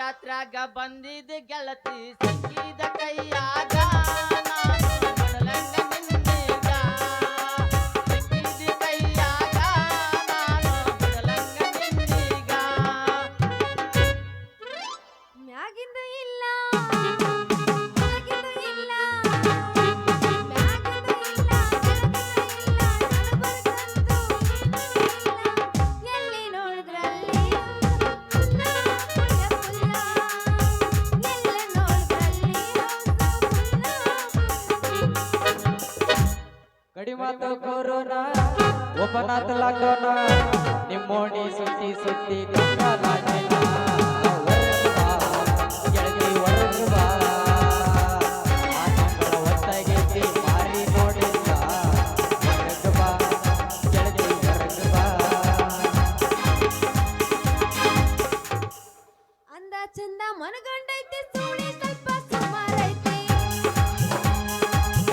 ಜಾತ್ರಾಗ ಬಂದಿದ್ದ ಗೆಳತಿ ಸಿಕ್ಕಿದ ಕೈಯಾಗ ನಾನು ಬಿಡಲಂಗ ನಿನ್ನೀಗ ಸಿಕ್ಕಿದ ಕೈಯಾಗ ನಾನು ಬಿಡಲಂಗ ನಿನ್ನೀಗ ಮ್ಯಾಗಿಂದ ಇಲ್ಲ ಮ್ಯಾಗಿಂದ ಇಲ್ಲ ಮ್ಯಾಗಿಂದ ಇಲ್ಲ ಕೆಳಗಿಂದ ಇಲ್ಲ ನಡಬರ್ಕಂತೂ ಎಲ್ಲಿ ನೋಡಿದ್ರಲ್ಲಿ ಪುಲ್ಲ ಎಲ್ಲಿ ನೋಡಿದ್ರಲ್ಲಿ ಕಡಿ ಮಾತು ಕೊರೋನಾ ಒಬ್ಬನಾಥ ಲಾಕ್ಡೌನ ನಿಮ್ಮೋಣಿ ಸುತ್ತಿ ಸುತ್ತಿ ಕಂಗಾಲಾಗಿಲ್ಲ ಗೆಳತಿ ಹೊರಗೆ ಬಾ ಆ ತಿಂಗಳ ಹೊತ್ತಾಗೈತಿ ಮಾರಿ ನೋಡಿಲ್ಲ ಹೊರಗೆ ಬಾ ಗೆಳತಿ ಹೊರಗೆ ಬಾ ಅಂದ ಚಂದ ಮನಗಂಡೈತಿ ಸೋಣಿ ಸ್ವಲ್ಪ ಸುಮಾರೈತಿ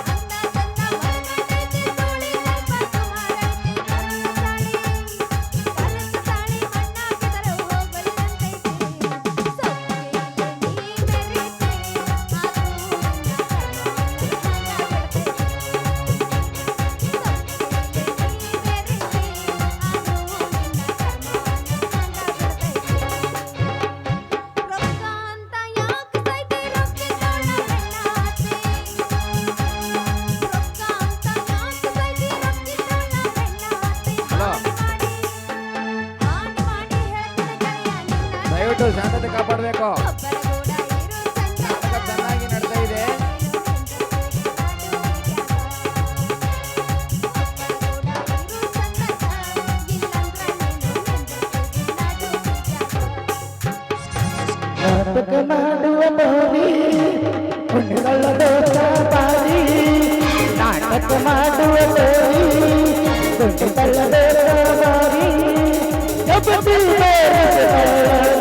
ಅಂದ ಚಂದ ಮನಗಂಡೈತಿ ಸೋಣಿ ಸ್ವಲ್ಪ ಸುಮಾರೈತಿ ಕಲಸ ತಾಳಿ ಮಣ್ಣಾಕಿದರೆ ಹೋಗಲ್ಲಂತೈತಿ ಸೊಕ್ಕಿಗೆ ನೀ ಮೆರಿತಿ ಅದು ನಿನ್ನ ರೊಕ್ಕ ಅಂತ ಯಾಕೆ ಸೈತಿ ರೊಕ್ಕಿದ್ದೋಳ ಬೆಣ್ಣಾತಿ ರೊಕ್ಕ ಅಂತ ಯಾಕೆ ಸೈತಿ ರೊಕ್ಕಿದ್ದೋಳ ಬೆಣ್ಣಾತಿ ಹಾನಿ ಮಾಡಿ ಹೇಳ್ತೀನಿ ಗೆಳೆಯ ನಿನ್ನ ದಯವಿಟ್ಟು ಶಾಂತತೆ ಕಾಪಾಡಬೇಕು ಒಬ್ಬರಗೂಡ ಇರು ಚಂದ ನಾಟಕ ಚೆನ್ನಾಗಿ ನಡ್ತಾ ಇದೆ ನಾಟಕ ಮಾಡುವ ಬಾರಿ ಕುಣಿಗಳ ದೋಷ ಬಾರಿ ನಾಟಕ ಮಾಡುವ ಬಾರಿ ಕುಣಿಗಳ ದೋಷ ಬಾರಿ ಕಬಡ್ಡಿ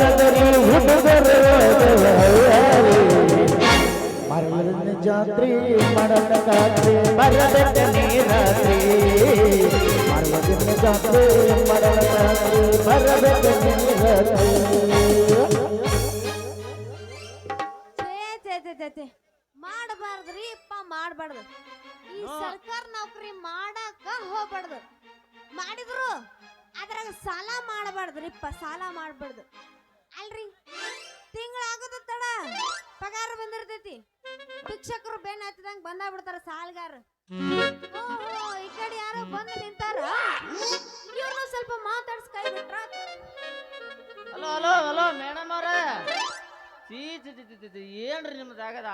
ನಗರಿ ಹುಡುಗರು ಮರಳಿನ ಜಾತ್ರೆ ಮರಳ ಜಾತ್ರೆ ಬರದಟ್ಟ ನೀರಾತ್ರಿ ಮರಳಿನ ಜಾತ್ರೆ ಮರಳ ಜಾತ್ರೆ ಬರದಟ್ಟ ನೀರಾತ್ರಿ ಛೇ ಮಾಡಬಾರ್ದ್ರಿ ಅಪ್ಪ ಮಾಡಬಾರ್ದು ಈ ಸರ್ಕಾರ ನೌಕರಿ ಮಾಡಾಕ ಹೋಗ್ಬಾರ್ದು ಮಾಡಿದ್ರು ಅದ್ರಾಗ ಸಾಲ ಮಾಡಬಾರ್ದ್ರಿಪ್ಪ ಸಾಲ ಮಾಡಬಾರ್ದು ಅಲ್ರಿ ತಿಂಗಳಾಗೋದು ತಡ ಪಗಾರ ಬಂದಿರ್ತೈತಿ ಶಿಕ್ಷಕರು ಬೆನ್ನ ಹತ್ತಿದಂಗ ಬಂದ ಬಿಡ್ತಾರ ಸಾಲ್ಗಾರ ಓಹೋ ಈ ಕಡೆ ಯಾರೋ ಬಂದು ನಿಂತಾರ ಇವ್ರನ್ನ ಸ್ವಲ್ಪ ಮಾತಾಡ್ಸ್ ಕೈ ಬಿಟ್ರ ಹಲೋ ಹಲೋ ಹಲೋ ಮೇಡಮ್ ಅವ್ರ ಏನ್ರಿ ನಿಮ್ದಾಗದ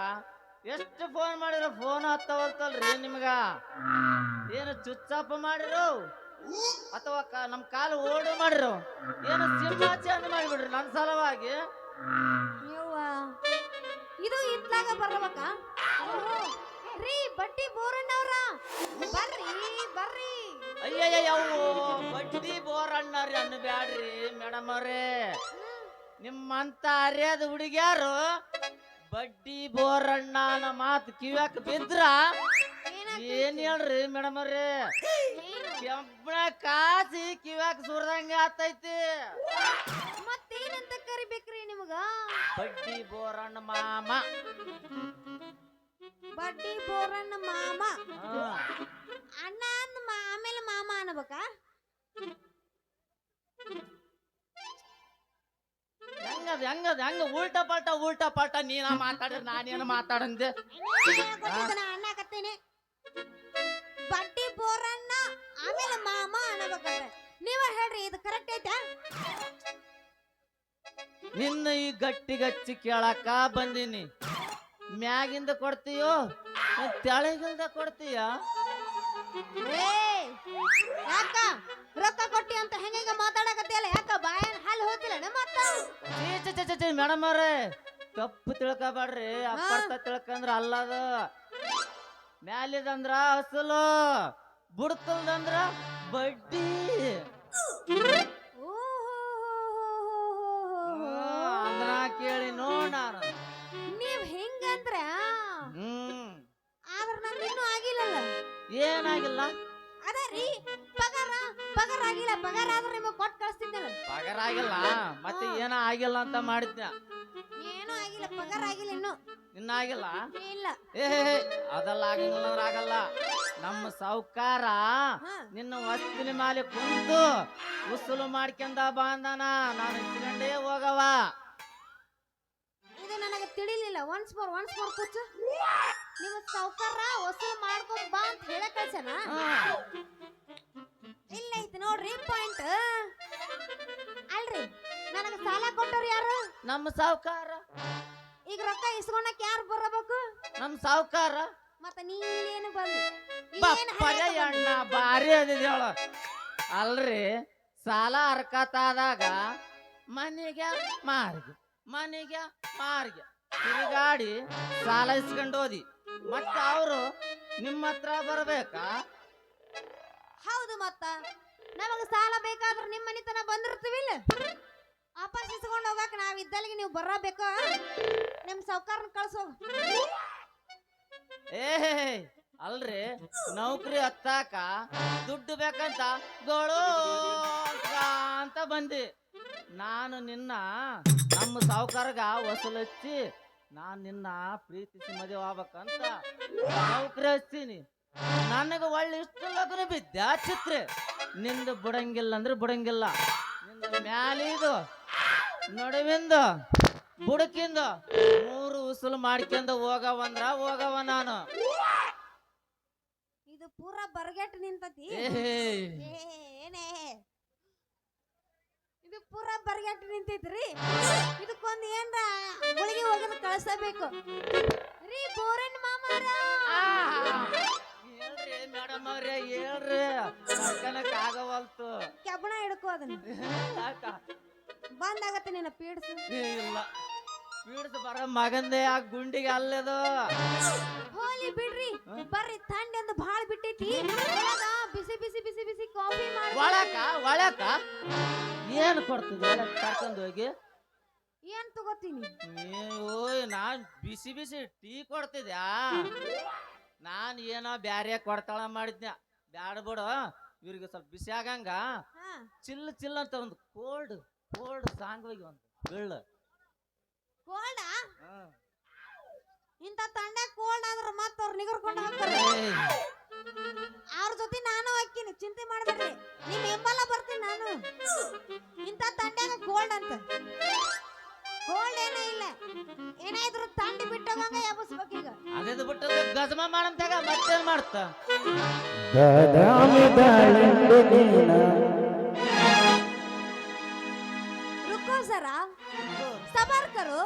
ಎಷ್ಟು ಫೋನ್ ಮಾಡಿರೋ ಫೋನ್ ಹತ್ತವಲ್ತಲ್ರಿ ನಿಮ್ಗ ಏನು ಚುಚ್ಚಾಪ ಮಾಡಿರೋ ಅಥವಾ ನಮ್ ಕಾಲು ಓಡು ಮಾಡಿರೋ ಏನು ಸಿಂಹಾಚರಣೆ ಮಾಡಿಬಿಡ್ರಿ ನನ್ನ ಸಲುವಾಗಿ ಯವ್ವ ಇದು ಇತ್ಲಾಗ ಬರ್ಲಬೇಕ ರೀ ಬಟ್ಟಿ ಬೋರಣ್ಣವ್ರ ಬರ್ರಿ ಬರ್ರಿ ಅಯ್ಯಯ್ಯ ಬಡ್ಡಿ ಬೋರಣ್ಣರಿ ಅನ್ನ ಬ್ಯಾಡ್ರಿ ಮೇಡಮ್ ಅವ್ರೇ ನಿಮ್ಮಂತ ಅರಿಯದ ಹುಡುಗ್ಯಾರು ಬಡ್ಡಿ ಬೋರಣ್ಣನ ಮಾತು ಕಿವ್ಯಾಕ ಬಿದ್ರ ಏನ್ ಹೇಳ್ರಿ ಮೇಡಮ್ ಅವ್ರಿ ಕೆಂಪಣ ಕಾಸಿ ಕಿವ್ಯಾಕ ಸುರ್ದಂಗ ಆತೈತಿ ಮತ್ತೇನಂತ ಕರಿಬೇಕ್ರಿ ನಿಮಗ ಬಡ್ಡಿ ಬೋರಣ್ಣ ಮಾಮ ಬಡ್ಡಿ ಬೋರಣ್ಣ ಮಾಮ ಹಾ. ಅಣ್ಣ ಅಂದ ಆಮೇಲೆ ಮಾಮ ಅನ್ಬೇಕಾ ಹೆಂಗದ ಹೆಂಗದ ಹೆಂಗ ಉಲ್ಟಾ ಪಲ್ಟ ನೀನ ಮಾತಾಡಿದ್ರೆ ನಾನೇನು ಮಾತಾಡಂದೆ ಅಣ್ಣ ಕತ್ತೇನೆ ಬಡ್ಡಿ ಬೋರಣ್ಣ ಆಮೇಲೆ ಮಾಮ ಅನ್ಬೇಕಂದ್ರೆ ನೀವ ಹೇಳ್ರಿ ಇದು ಕರೆಕ್ಟ್ ಐತಾ ನಿನ್ನ ಈ ಗಟ್ಟಿಗಚ್ಚಿ ಕೇಳಕ್ಕ ಬಂದೀನಿ ಮ್ಯಾಗಿಂದ ಕೊಡ್ತೀಯೋ ತೆಳಗಿಂದ ಕೊಡ್ತೀಯ ಯಾಕ ರೊಕ್ಕ ಕೊಟ್ಟಿ ಅಂತ ಹೆಂಗ ಮಾತಾಡಕತ್ತಿಯಲ್ಲ ಯಾಕ ಬಾಯನ್ ಹಾಲು ಹೋತಿಲ್ಲ ಮೇಡಮ್ ಅವ್ರೆ ತಪ್ಪು ತಿಳ್ಕೊಬೇಡ್ರಿ ಅಪ್ಪರ್ಥ ತಿಳ್ಕಂದ್ರ ಅಲ್ಲದ ಮ್ಯಾಲಿದಂದ್ರ ಅಸಲು ಬುಡ್ತಲ್ದಂದ್ರ ಬಡ್ಡಿ ಅಂದ್ರ ಕೇಳಿ ನೋಡ ನೀವ್ ಹೆಂಗಂದ್ರ ಆದ್ರ ನಂದು ಇನ್ನೂ ಆಗಿಲ್ಲಲ್ಲ ಏನಾಗಿಲ್ಲ ಅದ ರೀ ಪಗಾರ ಆಗಿಲ್ಲ ಪಗಾರ ಆದ್ರೆ ನಿಮಗ್ ಕೊಟ್ಟು ಕಳಿಸ್ತಿದ್ದಲ್ಲ ಪಗಾರ ಆಗಿಲ್ಲ ಮತ್ತೆ ಏನ ಆಗಿಲ್ಲ ಅಂತ ಮಾಡಿದ್ನ ಆಗಿಲ್ಲ ಪಗಾರ ಆಗಿಲ್ಲ ಇನ್ನು ನಿನ್ನ ಆಗಿಲ್ಲ ಇಲ್ಲ ಏ ಅದೆಲ್ಲ ಆಗಂಗಿಲ್ಲ ಅಂದ್ರೆ ಆಗಲ್ಲ. ನಮ್ಮ ಸಾವುಕಾರ ಹಾ ನಿನ್ನ ವಸ್ತಿನ ಮೇಲೆ ಕುಂತು ಉಸುಲು ಮಾಡ್ಕೊಂಡ ಬಂದನ. ನಾನು ಇಟ್ಕೊಂಡೇ ಹೋಗವ. ಇದು ನನಗೆ ತಿಳಿಲಿಲ್ಲ. Once more ಕೂಚು. ನಿಮ್ಮ ಸಾವುಕಾರ ವಸೂಲ್ ಮಾಡ್ಕೊಂಡ್ ಬಾ ಅಂತ ಹೇಳಕ್ ಕಳ್ಸನ. ಇಲ್ಲ ಐತಿ ನೋಡ್ರಿ ಪಾಯಿಂಟ್. ಅಲ್ರಿ ನನಗೆ ಸಾಲ ಕೊಟ್ಟವ್ರು ಯಾರು? ನಮ್ಮ ಸಾವುಕಾರ. ಈಗ ರೊಕ್ಕ ಇಸ್ಕೊಂಡಕ್ ಯಾರು ಬರಬೇಕು? ನಮ್ಮ ಸಾವುಕಾರ. ಮತ್ತೆ ನೀನೇನು ಬಂದಿ? ಬಪ್ಪರೆ ಅಣ್ಣ ಬಾರಿ ಅದಿದೇಳ. ಅಲ್ರಿ ಸಾಲ ಹರ್ಕತ್ತಾದಾಗ ಮನೆಗೆ ಮಾರ್ಗೆ ತಿರುಗಾಡಿ ಸಾಲ ಇಸ್ಕೊಂಡು ಹೋದಿ. ಮತ್ತ ಅವರು ನಿಮ್ಮ ಹತ್ರ ಬರ್ಬೇಕಾ? ಹೌದು. ಮತ್ತ ನಮಗ ಸಾಲ ಬೇಕಾದ್ರೆ ನಿಮ್ಮ ಮನಿತನ ಬಂದಿರ್ತೀವಿಲ್ಲ, ವಾಪಸ್ ಇಸ್ಕೊಂಡು ಹೋಗಾಕ ನಾವ್ ಇದ್ದಲ್ಲಿಗೆ ನೀವು ಬರಬೇಕು. ನಿಮ್ ಸಾವುಕಾರನ ಕಳ್ಸೋ. ಏ ಅಲ್ರಿ ನೌಕರಿ ಹತ್ತಾಕ ದುಡ್ಡು ಬೇಕಂತ ಗೋಳು ಅಂತ ಬಂದಿ. ನಾನು ನಿನ್ನ ನಮ್ಮ ಸಾವುಕಾರಗ ವಸೂಲ್ ಹಚ್ಚಿ ನಾನ್ ನಿನ್ನ ಪ್ರೀತಿಸಿ ಮದುವೆ ಆಗ್ಬೇಕಂತ ನೌಕರಿ ಹಚ್ತೀನಿ. ನನಗ ಒಳ್ಳೆ ಇಷ್ಟ ಲಗ್ನ ಬಿದ್ದ ಚಿತ್ರ. ನಿಂದು ಬಿಡಂಗಿಲ್ಲ ಅಂದ್ರೆ ಬಿಡಂಗಿಲ್ಲ. ನಿಂದು ಮ್ಯಾಲಿದು ನಡುವಿಂದು ಬುಡಕಿಂದು 3 ಉಸುಲು ಮಾಡ್ಕೊಂಡು ಹೋಗವಂದ್ರ ಹೋಗವ ನಾನು. ಇದು ಪೂರಾ ಬರ್ಗೆಟ್ ನಿಂತತಿ. ಏನೇ ಇದು ಪೂರಾ ಬರ್ಗೆಟ್ ನಿಂತೈತ್ರಿ. ಇದಕ್ಕೊಂದು ಏನ್ರ ಗುಳಿಗೆ ಹೋಗೋದು ಕಳ್ಸಬೇಕು ರೀ. ಬೋರನ್ ಮಾಮಾರ ಹೇಳ್ರಿ ಮೇಡಮ್ ಅವ್ರೆ ಹೇಳ್ರಿ. ಕನಕ ಆಗವಲ್ತು. ಕೆಬ್ಬಣ ಹಿಡ್ಕೋ ಅದನ್ನ. ಬಂದಾಗತ್ತೆ ನಿನ್ನ ಪೀಡ್ಸು. ಇಲ್ಲ ಪೀಡ್ಸ ಬರ ಮಗಂದೇ ಆ ಗುಂಡಿಗೆ ಅಲ್ಲದು. ಹೋಲಿ ಬಿಡ್ರಿ. ಬರ್ರಿ ಥಂಡಿ ಅಂದು ಭಾಳ ಬಿಟ್ಟೈತಿ. ಒಳಗ ಬಿಸಿ ಬಿಸಿ ಬಿಸಿ ಬಿಸಿ ಕಾಫಿ ಮಾಡಿ. ಒಳಕ ಏನು ಕೊಡ್ತಿದ್ದೆ ಒಳಕ್ ಕರ್ಕೊಂಡು ಹೋಗಿ? ಏನ್ ತಗೋತೀನಿ? ಓಯ್ ನಾನ್ ಬಿಸಿ ಬಿಸಿ ಟೀ ಕೊಡ್ತಿದ್ಯಾ? ನಾನ್ ಏನೋ ಬ್ಯಾರೆ ಕೊಡ್ತಾಳ ಮಾಡಿದ್ನ್ಯಾ. ಬ್ಯಾಡ ಬಿಡು, ಇವ್ರಿಗೆ ಸ್ವಲ್ಪ ಬಿಸಿ ಆಗಂಗ ಚಿಲ್ಲ ಅಂತ ಒಂದು ಕೋಲ್ಡ್ ಸಾಂಗ್ ಹೋಗಿ ಒಂದು ಬೀಳ. ಕೋಲ್ಡ ಇಂತ ತಂಡ ಕೋಲ್ಡ್ ಆದ್ರ ಮತ್ತ ಅವ್ರ ನಿಗರ್ಕೊಂಡು ಹೋಗ್ತಾರೆ. ಅವ್ರ ಜೊತೆ ನಾನು ಹಾಕಿನಿ, ಚಿಂತೆ ಮಾಡ್ಬೇಡ್ರಿ. ನಿಮ್ ಎಂಬಲ್ಲ ಬರ್ತೀನಿ ನಾನು. ಇಂತ ತಂಡ್ಯಾಗ ಕೋಲ್ಡ್ ಅಂತ ಕೋಲ್ಡ್ ಏನೋ ಇಲ್ಲ. ಏನಾದ್ರು ತಂಡಿ ಬಿಟ್ಟೋಗಂಗ ಎಬ್ಬಸ್ಬೇಕೀಗ. ಅದೇದು ಬಿಟ್ಟು ಗಜಮ ಮಾಡಂತಾಗ ಮತ್ತೇನ್ ಮಾಡ್ತ? ರುಕೋ ಜರಾ, ಸಬರ್ ಕರೋ.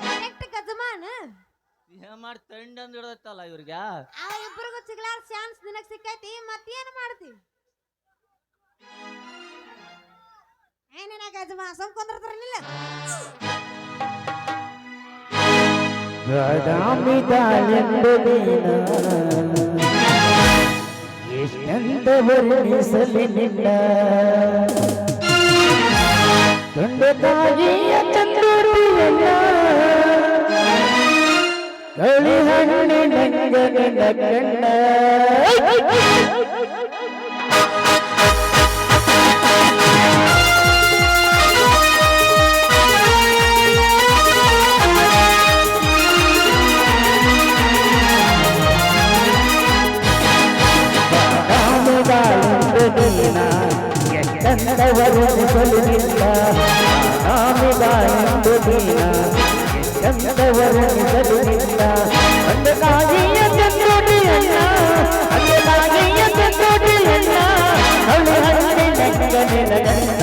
ಕರೆಕ್ಟ್ ಗಜಮಾನ ಏನ್ ಮಾಡಿ ತಂಡಿ ಅಂದ್ ಹಿಡತ್ತಲ್ಲ ಇವ್ರಿಗೆ. ಆ ಇಬ್ಬರಿಗೂ ಸಿಗ್ಲಾರ ಚಾನ್ಸ್ ನಿನಗ್ ಸಿಕ್ಕೈತಿ. ಮತ್ತೇನ್ ಮಾಡ್ತಿ? ಏನೇನ ಗಜಮಾ ಸಂಕೊಂಡ್ರದ್ರನಿಲ್ಲ. ಎಷ್ಟೆಂತ ವರ್ಣಿಸಲಿ ನಿನ್ನ ಗಂಡು ತಾಯಿಯ ಚಂದ್ರೂರಿಯಲ್ಲ ಕಳಿ ಹಣ್ಣಿನಂಗ ನಿನ್ನ ಕಣ್ಣ. ಎಂದವರು ನಿಸಲಿಲ್ಲ ನಾಮಿದಾಯಂದು ನೀನ ಎಂದವರು ನಿಸಲಿಲ್ಲ. ಅಂದಕಾಗಿಯ ಚಂದ್ರೋಟಿಯಲ್ಲ ಅಂದಕಾಗಿಯ ಚಂದ್ರೋಟಿಯಲ್ಲ ಹಳಿ ಹಳ್ಳಿ ನಂಗನಿನ ಗಣ್ಣ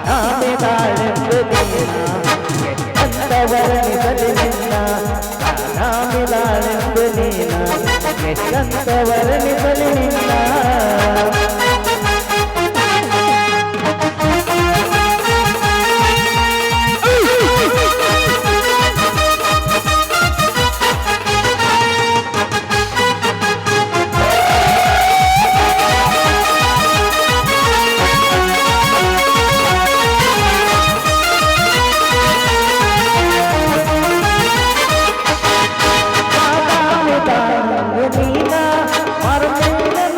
ನಾಮಿದಾಯಂದು ನೀನ ಎಂದವರು ನಿಸಲಿಲ್ಲ ನಾಮಿದಾಯಂದು ನೀನ ಎಂದವರು ನಿಸಲಿಲ್ಲ. ನೀನ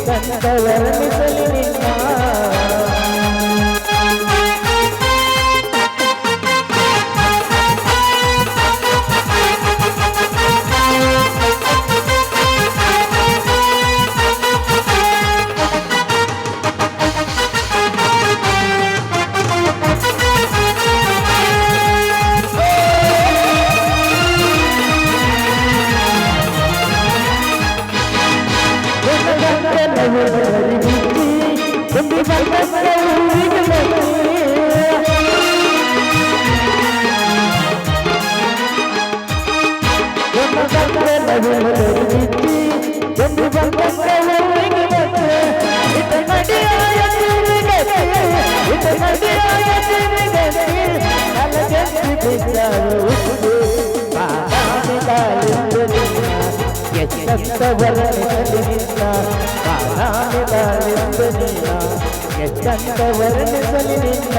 ಎಷ್ಟಂತ ವರ್ಣಿಸಲಿ ನಿನ್ನ ಎಷ್ಟಂತ ವರ್ಣಿಸಲಿ ನಿನ್ನ ಎಷ್ಟಂತ ವರ್ಣಿಸಲಿ ನಿನ್ನ